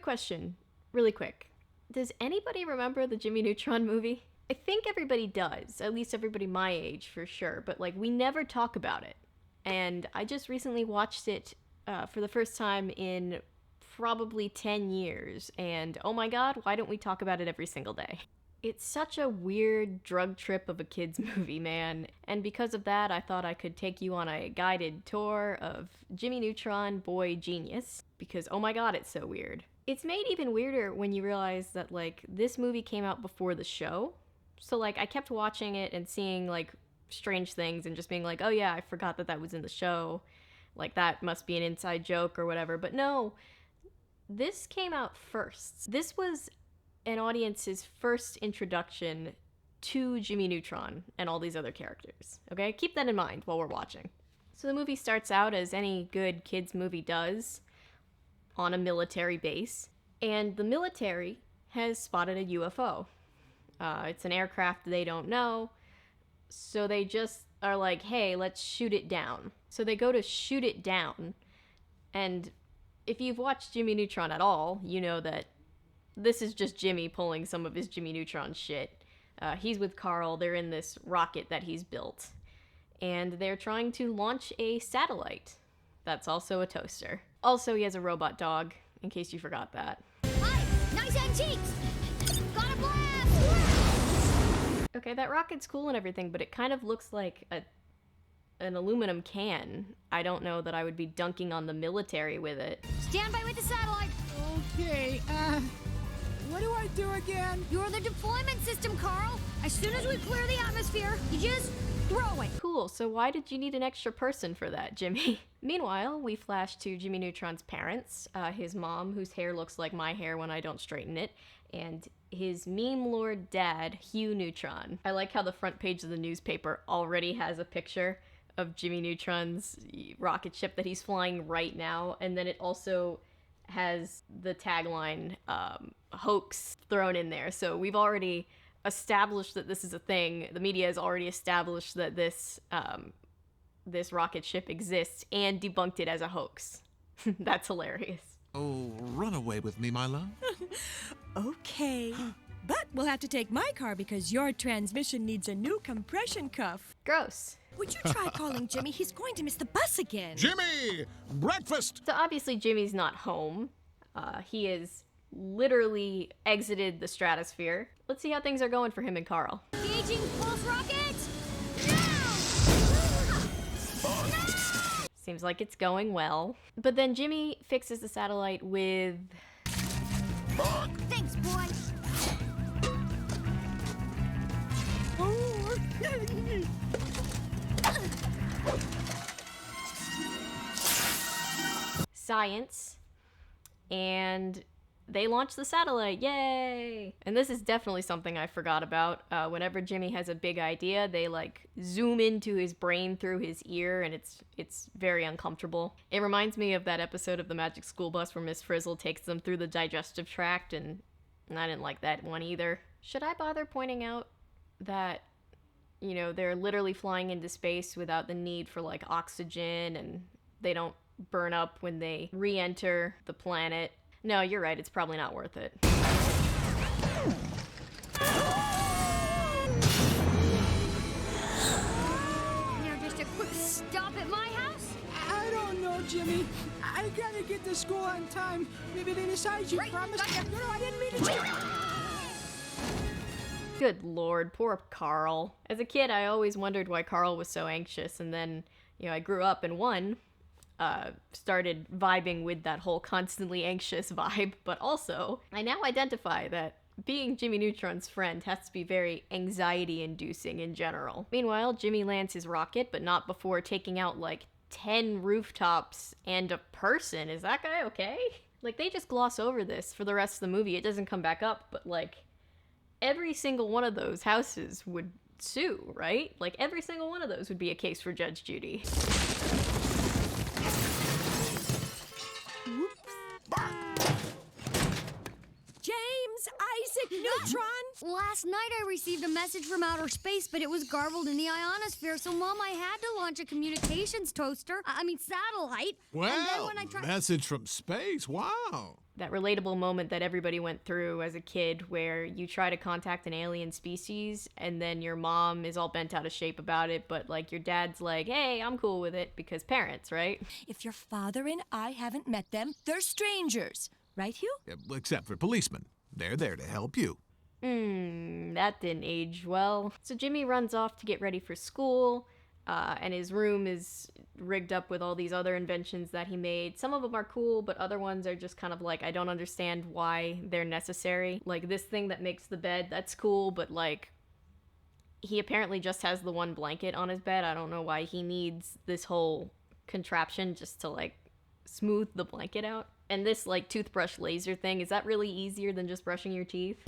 question, really quick. Does anybody remember the Jimmy Neutron movie? I think everybody does, at least everybody my age for sure, but like we never talk about it. And I just recently watched it for the first time in probably 10 years, and oh my god, why don't we talk about it every single day? It's such a weird drug trip of a kid's movie, man, and because of that, I thought I could take you on a guided tour of Jimmy Neutron Boy Genius, because oh my god, it's so weird. It's made even weirder when you realize that, like, this movie came out before the show, so, like, I kept watching it and seeing, like, strange things and just being like, oh yeah, I forgot that that was in the show, like, that must be an inside joke or whatever, but no, this came out first. This was an audience's first introduction to Jimmy Neutron and all these other characters, okay? Keep that in mind while we're watching. So the movie starts out as any good kids movie does, on a military base, and the military has spotted a UFO. It's an aircraft they don't know, so they just are like, hey, let's shoot it down. So they go to shoot it down, and if you've watched Jimmy Neutron at all, you know that this is just Jimmy pulling some of his Jimmy Neutron shit. He's with Carl, they're in this rocket that he's built, and they're trying to launch a satellite that's also a toaster. Also, he has a robot dog, in case you forgot that. Hi! Nice antiques! Got a blast! Okay, that rocket's cool and everything, but it kind of looks like an aluminum can. I don't know that I would be dunking on the military with it. Stand by with the satellite! Okay, what do I do again? You're the deployment system, Carl! As soon as we clear the atmosphere, you just throw it! Cool, so why did you need an extra person for that, Jimmy? Meanwhile, we flash to Jimmy Neutron's parents, his mom, whose hair looks like my hair when I don't straighten it, and his meme lord dad, Hugh Neutron. I like how the front page of the newspaper already has a picture of Jimmy Neutron's rocket ship that he's flying right now, and then it also has the tagline, hoax, thrown in there. So we've already established that this is a thing. The media has already established that this rocket ship exists and debunked it as a hoax. That's hilarious. Oh, run away with me, my love. Okay. But we'll have to take my car because your transmission needs a new compression cuff. Gross. Would you try calling Jimmy? He's going to miss the bus again. Jimmy! Breakfast! So obviously Jimmy's not home. He has literally exited the stratosphere. Let's see how things are going for him and Carl. Engaging pulse rocket! Now! Seems like it's going well. But then Jimmy fixes the satellite with... Thanks, boy! science, and they launch the satellite. Yay! And this is definitely something I forgot about. Whenever Jimmy has a big idea, they like zoom into his brain through his ear, and it's very uncomfortable. It reminds me of that episode of the Magic School Bus where Miss Frizzle takes them through the digestive tract, and I didn't like that one either. Should I bother pointing out that, you know, they're literally flying into space without the need for like oxygen, and they don't burn up when they re-enter the planet? No, you're right, it's probably not worth it. Now just a quick stop at my house? I don't know, Jimmy. I gotta get to school on time. Maybe they decide you promised. No, I didn't mean to cheat. Good lord, poor Carl. As a kid, I always wondered why Carl was so anxious, and then, you know, I grew up and started vibing with that whole constantly anxious vibe, but also, I now identify that being Jimmy Neutron's friend has to be very anxiety-inducing in general. Meanwhile, Jimmy lands his rocket, but not before taking out like 10 rooftops and a person. Is that guy okay? Like, they just gloss over this for the rest of the movie. It doesn't come back up, but like, every single one of those houses would sue, right? Like, every single one of those would be a case for Judge Judy. James Isaac Neutron! Last night I received a message from outer space, but it was garbled in the ionosphere, so Mom, I had to launch a communications satellite. Well, and then when I tried... message from space. Wow. That relatable moment that everybody went through as a kid where you try to contact an alien species and then your mom is all bent out of shape about it, but like your dad's like, hey, I'm cool with it because parents, right? If your father and I haven't met them, they're strangers. Right, Hugh? Except for policemen. They're there to help you. That didn't age well. So Jimmy runs off to get ready for school, and his room is rigged up with all these other inventions that he made. Some of them are cool, but other ones are just kind of like, I don't understand why they're necessary. Like this thing that makes the bed, that's cool, but like, he apparently just has the one blanket on his bed. I don't know why he needs this whole contraption just to like smooth the blanket out. And this like toothbrush laser thing, is that really easier than just brushing your teeth?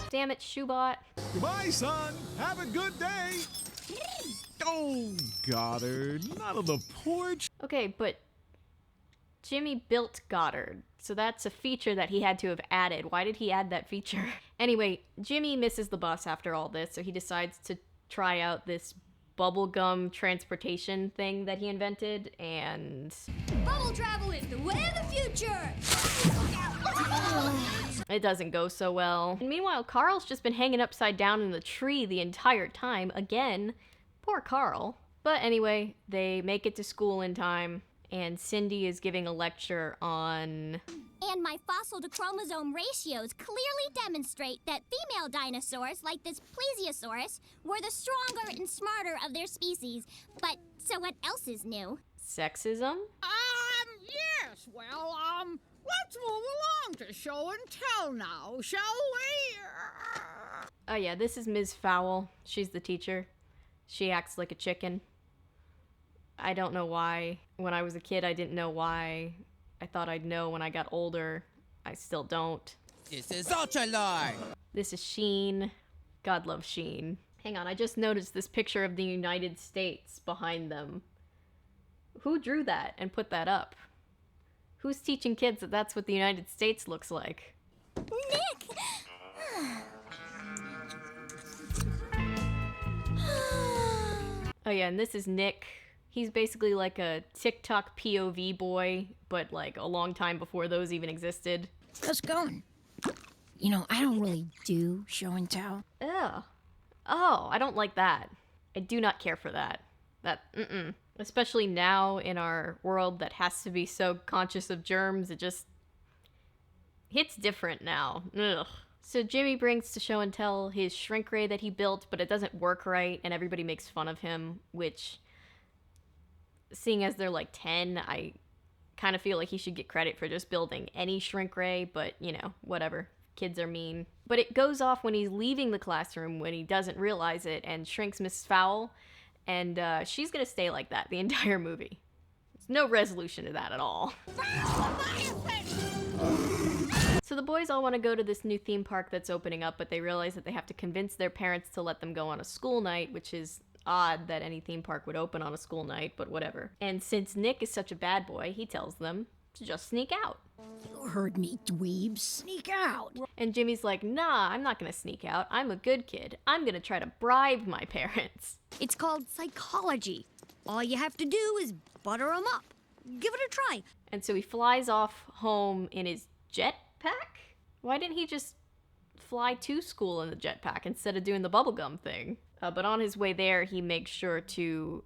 Damn it, Shoebot. Goodbye, son. Have a good day. Oh, Goddard, not on the porch. Okay, but Jimmy built Goddard, so that's a feature that he had to have added. Why did he add that feature? Anyway, Jimmy misses the bus after all this, so he decides to try out this bubblegum transportation thing that he invented, and... Bubble travel is the way of the future! It doesn't go so well. And meanwhile, Carl's just been hanging upside down in the tree the entire time. Again, poor Carl. But anyway, they make it to school in time, and Cindy is giving a lecture on... And my fossil to chromosome ratios clearly demonstrate that female dinosaurs, like this plesiosaurus, were the stronger and smarter of their species. But so what else is new? Sexism? Yes, well, let's move along to show and tell now, shall we? Oh yeah, this is Ms. Fowl. She's the teacher. She acts like a chicken. I don't know why. When I was a kid, I didn't know why. I thought I'd know when I got older. I still don't. This is Ultralord! This is Sheen. God love Sheen. Hang on, I just noticed this picture of the United States behind them. Who drew that and put that up? Who's teaching kids that that's what the United States looks like? Nick! Oh yeah, and this is Nick. He's basically like a TikTok POV boy, but like a long time before those even existed. How's it going? You know, I don't really do show and tell. Ugh. Oh, I don't like that. I do not care for that. Especially now in our world that has to be so conscious of germs, it just hits different now. Ugh. So Jimmy brings to show and tell his shrink ray that he built, but it doesn't work right, and everybody makes fun of him, which, seeing as they're like 10, I kind of feel like he should get credit for just building any shrink ray, but you know, whatever. Kids are mean. But it goes off when he's leaving the classroom when he doesn't realize it and shrinks Mrs. Fowl, and she's gonna stay like that the entire movie. There's no resolution to that at all. So the boys all want to go to this new theme park that's opening up, but they realize that they have to convince their parents to let them go on a school night, which is odd that any theme park would open on a school night, but whatever. And since Nick is such a bad boy, he tells them to just sneak out. You heard me, dweebs. Sneak out. And Jimmy's like, nah, I'm not gonna sneak out. I'm a good kid. I'm gonna try to bribe my parents. It's called psychology. All you have to do is butter them up. Give it a try. And so he flies off home in his jetpack? Why didn't he just fly to school in the jetpack instead of doing the bubblegum thing? But on his way there, he makes sure to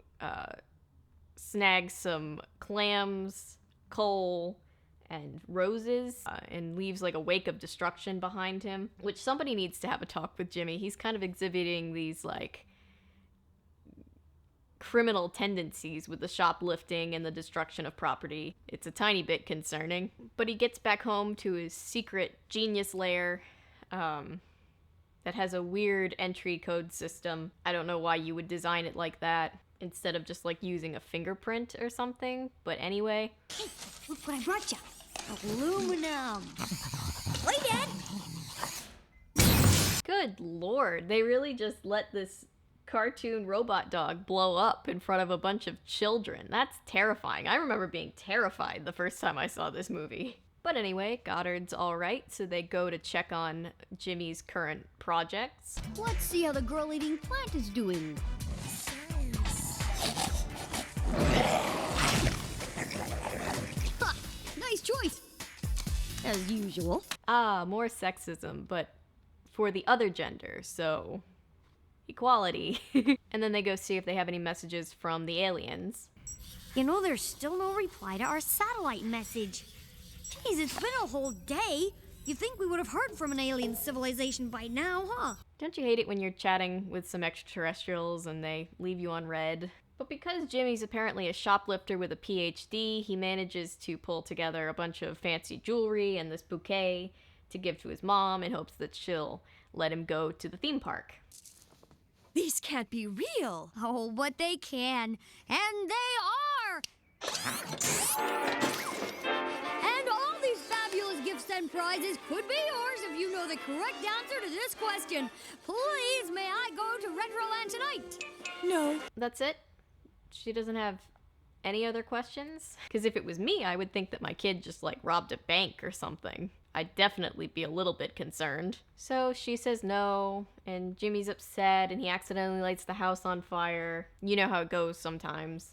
snag some clams, coal, and roses, and leaves like a wake of destruction behind him, which somebody needs to have a talk with Jimmy. He's kind of exhibiting these like criminal tendencies with the shoplifting and the destruction of property. It's a tiny bit concerning. But he gets back home to his secret genius lair that has a weird entry code system. I don't know why you would design it like that instead of just like using a fingerprint or something, but anyway. Hey, look what I brought you. Aluminum. Wait, Dad. Good lord, they really just let this cartoon robot dog blow up in front of a bunch of children. That's terrifying. I remember being terrified the first time I saw this movie. But anyway, Goddard's alright, so they go to check on Jimmy's current projects. Let's see how the girl-eating plant is doing. Ha! Nice choice! As usual. Ah, more sexism, but for the other gender, so equality. And then they go see if they have any messages from the aliens. You know, there's still no reply to our satellite message. Geez, it's been a whole day. You'd think we would have heard from an alien civilization by now, huh? Don't you hate it when you're chatting with some extraterrestrials and they leave you on red? But because Jimmy's apparently a shoplifter with a PhD, he manages to pull together a bunch of fancy jewelry and this bouquet to give to his mom in hopes that she'll let him go to the theme park. These can't be real. Oh, but they can. And they are! And all these fabulous gifts and prizes could be yours if you know the correct answer to this question. Please, may I go to Retroland tonight? No. That's it? She doesn't have any other questions? Because if it was me, I would think that my kid just, like, robbed a bank or something. I'd definitely be a little bit concerned. So she says no, and Jimmy's upset, and he accidentally lights the house on fire. You know how it goes sometimes.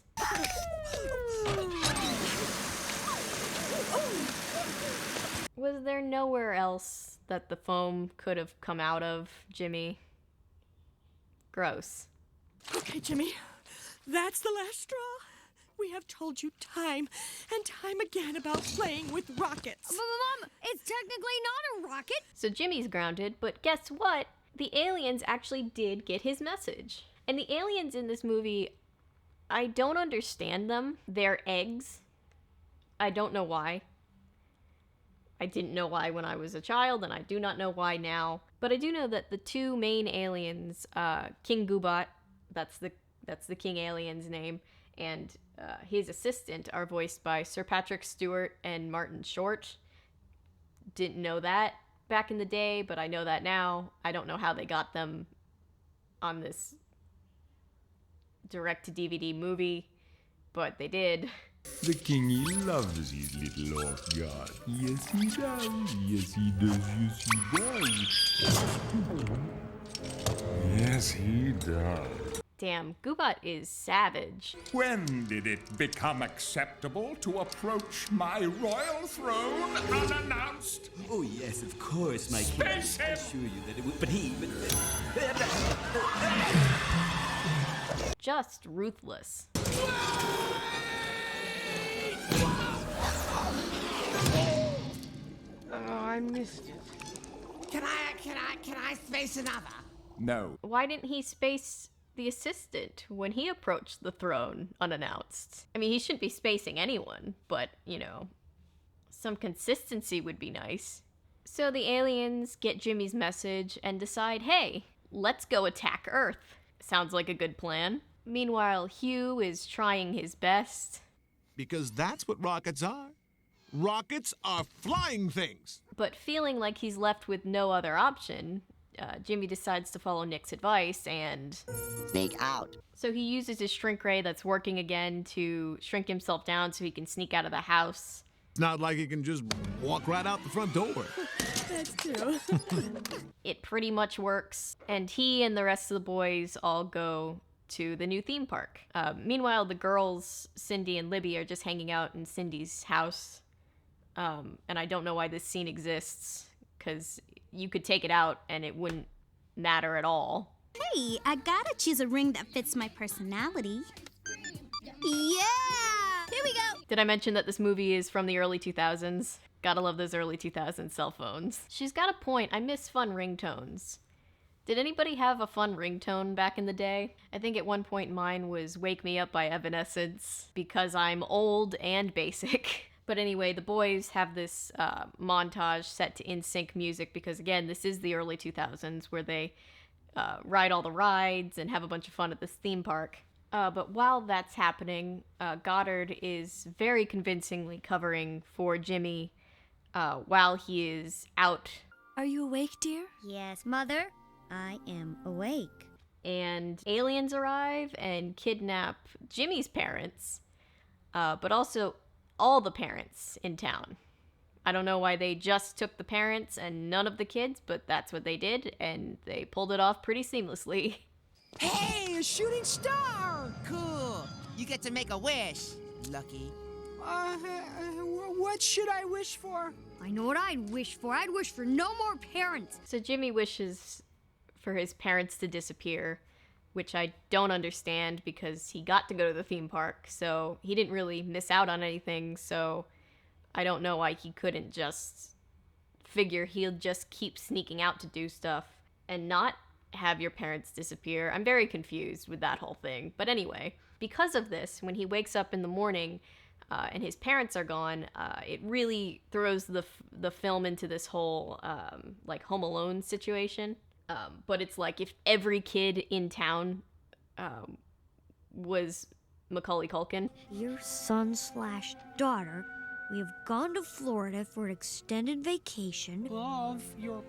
Was there nowhere else that the foam could have come out of, Jimmy? Gross. Okay, Jimmy. That's the last straw. We have told you time and time again about playing with rockets. Mom, it's technically not a rocket. So Jimmy's grounded, but guess what? The aliens actually did get his message. And the aliens in this movie, I don't understand them. They're eggs. I don't know why. I didn't know why when I was a child, and I do not know why now. But I do know that the two main aliens, King Goobot, that's the king alien's name, and his assistant are voiced by Sir Patrick Stewart and Martin Short. Didn't know that back in the day, but I know that now. I don't know how they got them on this direct-to-DVD movie, but they did. The king, he loves his little off guard. Yes, he does. Yes, he does. Yes, he does. Yes, he does. Damn, Goobot is savage. When did it become acceptable to approach my royal throne unannounced? Oh, yes, of course, my king. I Space him! assure you that it would. But he. Just ruthless. Oh, I missed it. Can I space another? No. Why didn't he space the assistant when he approached the throne unannounced? I mean, he shouldn't be spacing anyone, but, you know, some consistency would be nice. So the aliens get Jimmy's message and decide, hey, let's go attack Earth. Sounds like a good plan. Meanwhile, Hugh is trying his best. Because that's what rockets are. Rockets are flying things. But feeling like he's left with no other option, Jimmy decides to follow Nick's advice and... Sneak out. So he uses his shrink ray that's working again to shrink himself down so he can sneak out of the house. It's not like he can just walk right out the front door. That's true. It pretty much works, and he and the rest of the boys all go to the new theme park. Meanwhile, the girls, Cindy and Libby, are just hanging out in Cindy's house. And I don't know why this scene exists, because you could take it out and it wouldn't matter at all. Hey, I gotta choose a ring that fits my personality. Yeah! Here we go! Did I mention that this movie is from the early 2000s? Gotta love those early 2000s cell phones. She's got a point. I miss fun ringtones. Did anybody have a fun ringtone back in the day? I think at one point mine was Wake Me Up by Evanescence, because I'm old and basic. But anyway, the boys have this montage set to NSYNC music because, again, this is the early 2000s where they ride all the rides and have a bunch of fun at this theme park. But while that's happening, Goddard is very convincingly covering for Jimmy while he is out. Are you awake, dear? Yes, Mother, I am awake. and aliens arrive and kidnap Jimmy's parents, but also all the parents in town. I don't know why they just took the parents and none of the kids, but that's what they did, and they pulled it off pretty seamlessly. Hey, a shooting star! Cool. You get to make a wish. Lucky. What should I wish for? I know what I'd wish for. I'd wish for no more parents. So Jimmy wishes for his parents to disappear, which I don't understand because he got to go to the theme park, so he didn't really miss out on anything, so I don't know why he couldn't just figure he'll just keep sneaking out to do stuff and not have your parents disappear. I'm very confused with that whole thing. But anyway, because of this, when he wakes up in the morning and his parents are gone, it really throws the film into this whole like Home Alone situation. But it's like if every kid in town was Macaulay Culkin. Dear son/daughter, we have gone to Florida for an extended vacation. Of your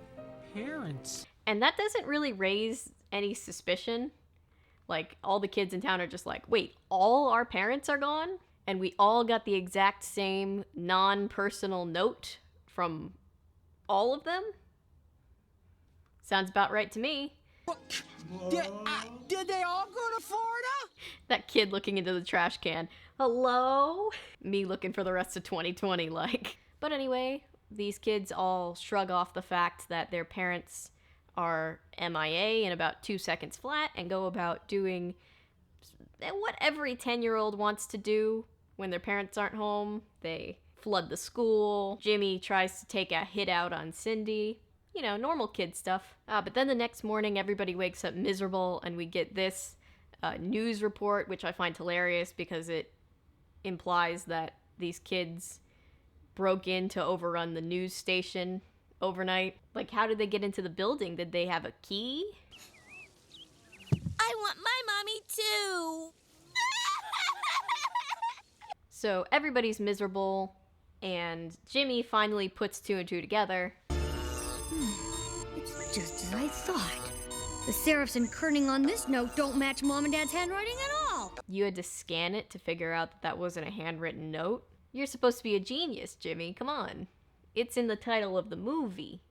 parents. And that doesn't really raise any suspicion. Like, all the kids in town are just like, wait, all our parents are gone? And we all got the exact same non-personal note from all of them? Sounds about right to me. Did they all go to Florida? That kid looking into the trash can. Hello? Me looking for the rest of 2020, like. But anyway, these kids all shrug off the fact that their parents are MIA in about 2 seconds flat and go about doing what every 10-year-old wants to do when their parents aren't home. They flood the school. Jimmy tries to take a hit out on Cindy. You know, normal kid stuff. But then the next morning, everybody wakes up miserable, and we get this news report, which I find hilarious because it implies that these kids broke in to overrun the news station overnight. Like, how did they get into the building? Did they have a key? I want my mommy too. So everybody's miserable, and Jimmy finally puts 2 and 2 together. It's just as I thought. The serifs and kerning on this note don't match Mom and Dad's handwriting at all. You had to scan it to figure out that that wasn't a handwritten note? You're supposed to be a genius, Jimmy. Come on. It's in the title of the movie.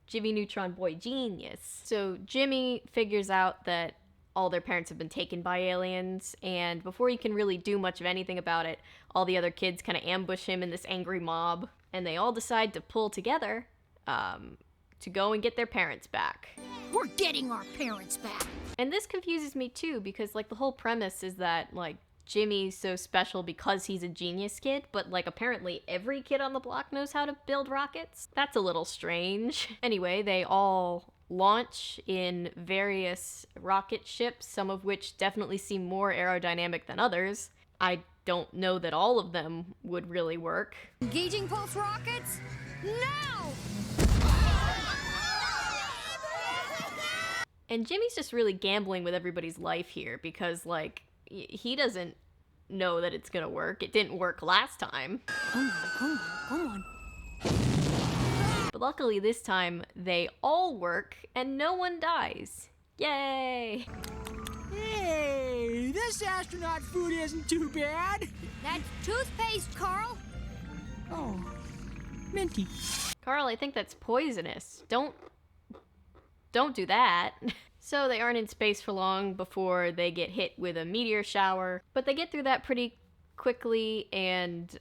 Jimmy Neutron Boy Genius. So Jimmy figures out that all their parents have been taken by aliens, and before he can really do much of anything about it, all the other kids kind of ambush him in this angry mob, and they all decide to pull together to go and get their parents back. We're getting our parents back. And this confuses me too, because like the whole premise is that like Jimmy's so special because he's a genius kid, but like apparently every kid on the block knows how to build rockets. That's a little strange. Anyway, they all launch in various rocket ships, some of which definitely seem more aerodynamic than others. I don't know that all of them would really work. Engaging pulse rockets? Now! And Jimmy's just really gambling with everybody's life here because, like, he doesn't know that it's gonna work. It didn't work last time. Come on. But luckily this time, they all work and no one dies. Yay! Hey, this astronaut food isn't too bad. That's toothpaste, Carl. Oh, minty. Carl, I think that's poisonous. Don't do that. So they aren't in space for long before they get hit with a meteor shower, but they get through that pretty quickly and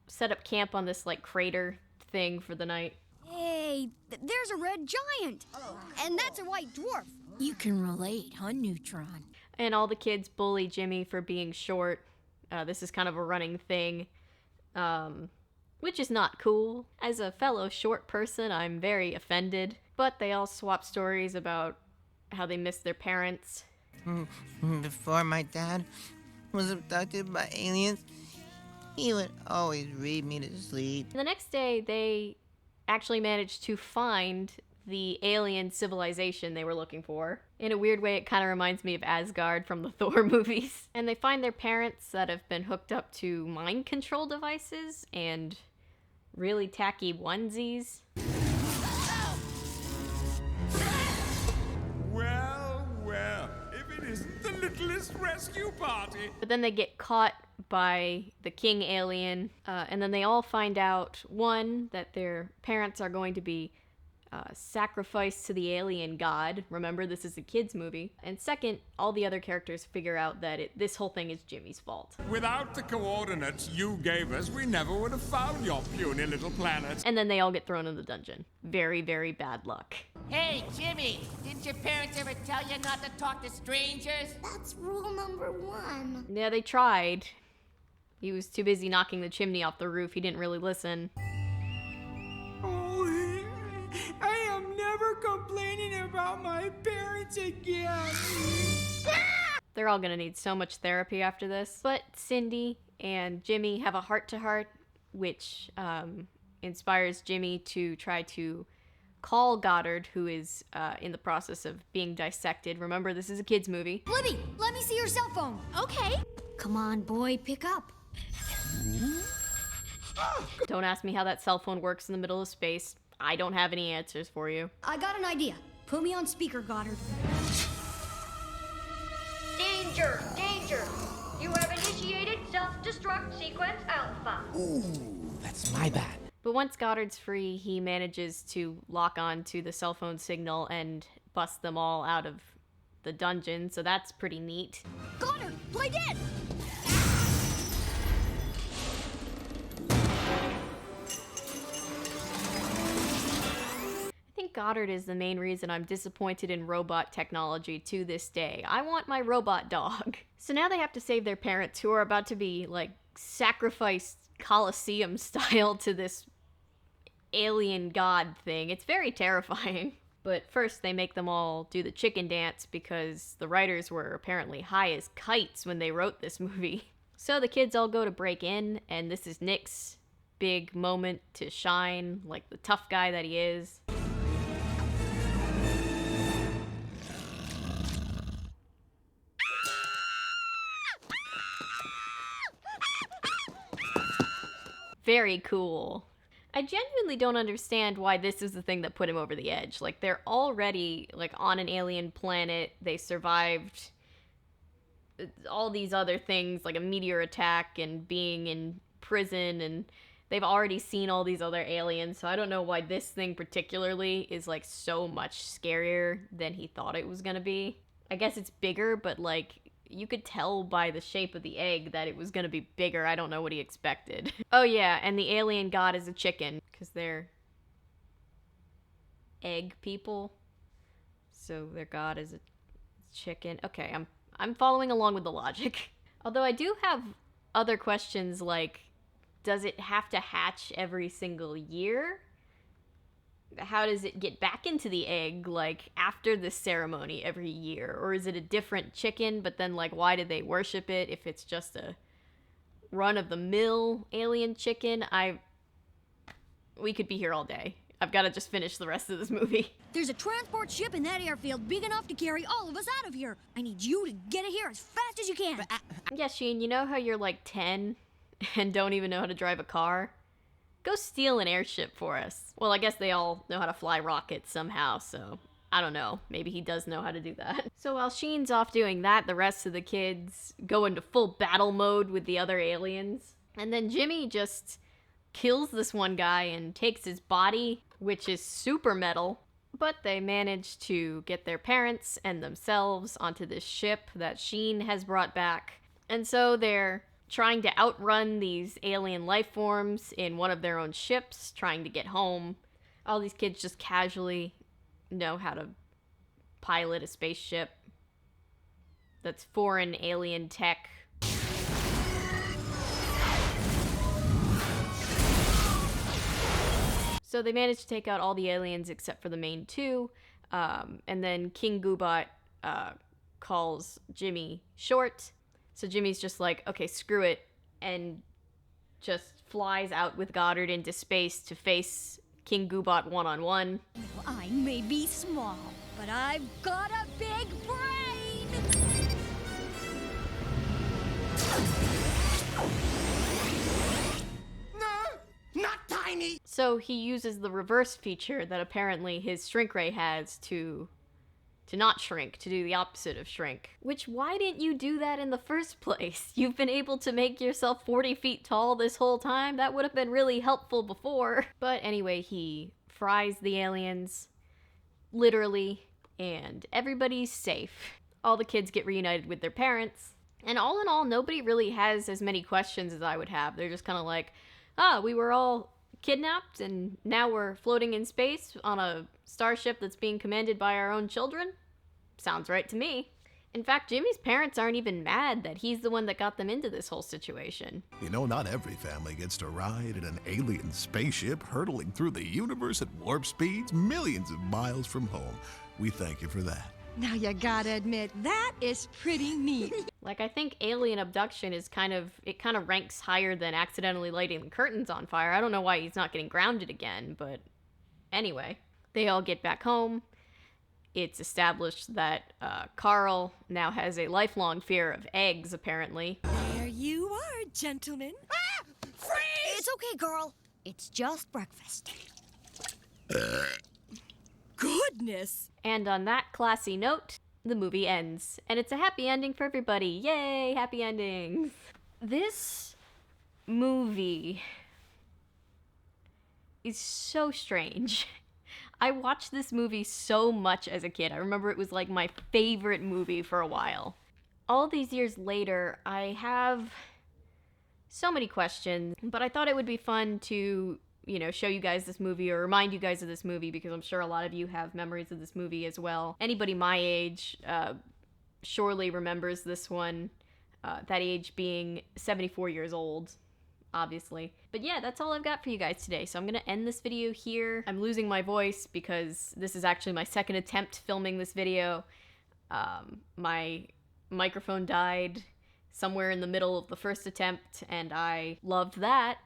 set up camp on this like crater thing for the night. Hey, there's a red giant. And that's a white dwarf. You can relate, huh, Neutron? And all the kids bully Jimmy for being short. This is kind of a running thing, which is not cool. As a fellow short person, I'm very offended. But they all swap stories about how they miss their parents. Before my dad was abducted by aliens, he would always read me to sleep. The next day, they actually managed to find the alien civilization they were looking for. In a weird way, it kind of reminds me of Asgard from the Thor movies. And they find their parents that have been hooked up to mind control devices and really tacky onesies. Well, well. terrorist rescue party. But then they get caught by the king alien, and then they all find out, one, that their parents are going to be sacrificed to the alien god. Remember, this is a kid's movie. And second, all the other characters figure out that this whole thing is Jimmy's fault. Without the coordinates you gave us, we never would have found your puny little planet. And then they all get thrown in the dungeon. Very, very bad luck. Hey, Jimmy, didn't your parents ever tell you not to talk to strangers? That's rule number 1. Yeah, they tried. He was too busy knocking the chimney off the roof. He didn't really listen. Oh, I am never complaining about my parents again. They're all gonna need so much therapy after this. But Cindy and Jimmy have a heart-to-heart, which inspires Jimmy to try to call Goddard, who is in the process of being dissected. Remember, this is a kid's movie. Libby, let me see your cell phone. Okay. Come on, boy, pick up. Don't ask me how that cell phone works in the middle of space. I don't have any answers for you. I got an idea. Put me on speaker, Goddard. Danger! Danger! You have initiated self-destruct sequence alpha. Ooh, that's my bad. But once Goddard's free, he manages to lock on to the cell phone signal and bust them all out of the dungeon, so that's pretty neat. Goddard, play dead! I think Goddard is the main reason I'm disappointed in robot technology to this day. I want my robot dog. So now they have to save their parents, who are about to be, like, sacrificed Colosseum style to this alien god thing. It's very terrifying. But first they make them all do the chicken dance because the writers were apparently high as kites when they wrote this movie. So the kids all go to break in, and this is Nick's big moment to shine, like the tough guy that he is. Very cool. I genuinely don't understand why this is the thing that put him over the edge. Like, they're already, like, on an alien planet. They survived all these other things, like a meteor attack and being in prison, and they've already seen all these other aliens, so I don't know why this thing particularly is, like, so much scarier than he thought it was gonna be. I guess it's bigger, but, like, you could tell by the shape of the egg that it was gonna be bigger. I don't know what he expected. Oh yeah, and the alien god is a chicken, because they're egg people. So their god is a chicken. Okay, I'm following along with the logic. Although I do have other questions, like, does it have to hatch every single year? How does it get back into the egg, like, after this ceremony every year? Or is it a different chicken, but then, like, why did they worship it if it's just a run-of-the-mill alien chicken? We could be here all day. I've got to just finish the rest of this movie. There's a transport ship in that airfield big enough to carry all of us out of here. I need you to get it here as fast as you can. Yeah, Sheen, you know how you're, like, 10 and don't even know how to drive a car? Go steal an airship for us. Well, I guess they all know how to fly rockets somehow, so I don't know. Maybe he does know how to do that. So while Sheen's off doing that, the rest of the kids go into full battle mode with the other aliens. And then Jimmy just kills this one guy and takes his body, which is super metal. But they manage to get their parents and themselves onto this ship that Sheen has brought back. And so they're trying to outrun these alien life forms in one of their own ships, trying to get home. All these kids just casually know how to pilot a spaceship that's foreign alien tech. So they managed to take out all the aliens except for the main two, and then King Goobot calls Jimmy short. So Jimmy's just like, okay, screw it, and just flies out with Goddard into space to face King Goobot one-on-one. I may be small, but I've got a big brain! No, not tiny! So he uses the reverse feature that apparently his shrink ray has to to not shrink, to do the opposite of shrink. Which, why didn't you do that in the first place? You've been able to make yourself 40 feet tall this whole time. That would have been really helpful before. But anyway, he fries the aliens, literally, and everybody's safe. All the kids get reunited with their parents. And all in all, nobody really has as many questions as I would have. They're just kind of like, we were all kidnapped and now we're floating in space on a starship that's being commanded by our own children? Sounds right to me. In fact, Jimmy's parents aren't even mad that he's the one that got them into this whole situation. You know, not every family gets to ride in an alien spaceship hurtling through the universe at warp speeds millions of miles from home. We thank you for that. Now you gotta admit, that is pretty neat. Like, I think alien abduction is kind of ranks higher than accidentally lighting the curtains on fire. I don't know why he's not getting grounded again, but anyway. They all get back home. It's established that Carl now has a lifelong fear of eggs, apparently. There you are, gentlemen. Freeze! It's okay, girl. It's just breakfast. Goodness! And on that classy note, the movie ends. And it's a happy ending for everybody. Yay, happy endings. This movie is so strange. I watched this movie so much as a kid. I remember it was like my favorite movie for a while. All these years later, I have so many questions, but I thought it would be fun to, show you guys this movie or remind you guys of this movie because I'm sure a lot of you have memories of this movie as well. Anybody my age surely remembers this one, that age being 74 years old, obviously. But yeah, that's all I've got for you guys today. So I'm going to end this video here. I'm losing my voice because this is actually my second attempt filming this video. My microphone died somewhere in the middle of the first attempt, and I loved that.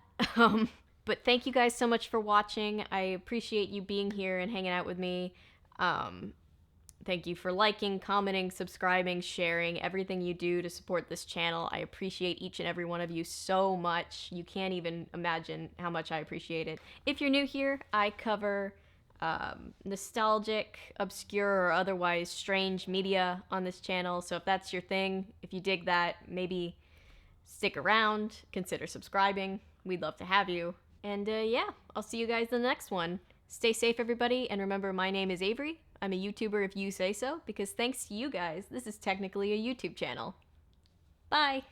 But thank you guys so much for watching. I appreciate you being here and hanging out with me. Thank you for liking, commenting, subscribing, sharing, everything you do to support this channel. I appreciate each and every one of you so much. You can't even imagine how much I appreciate it. If you're new here, I cover nostalgic, obscure, or otherwise strange media on this channel. So if that's your thing, if you dig that, maybe stick around, consider subscribing. We'd love to have you. And yeah, I'll see you guys in the next one. Stay safe, everybody, and remember, my name is Avery. I'm a YouTuber if you say so, because thanks to you guys, this is technically a YouTube channel. Bye!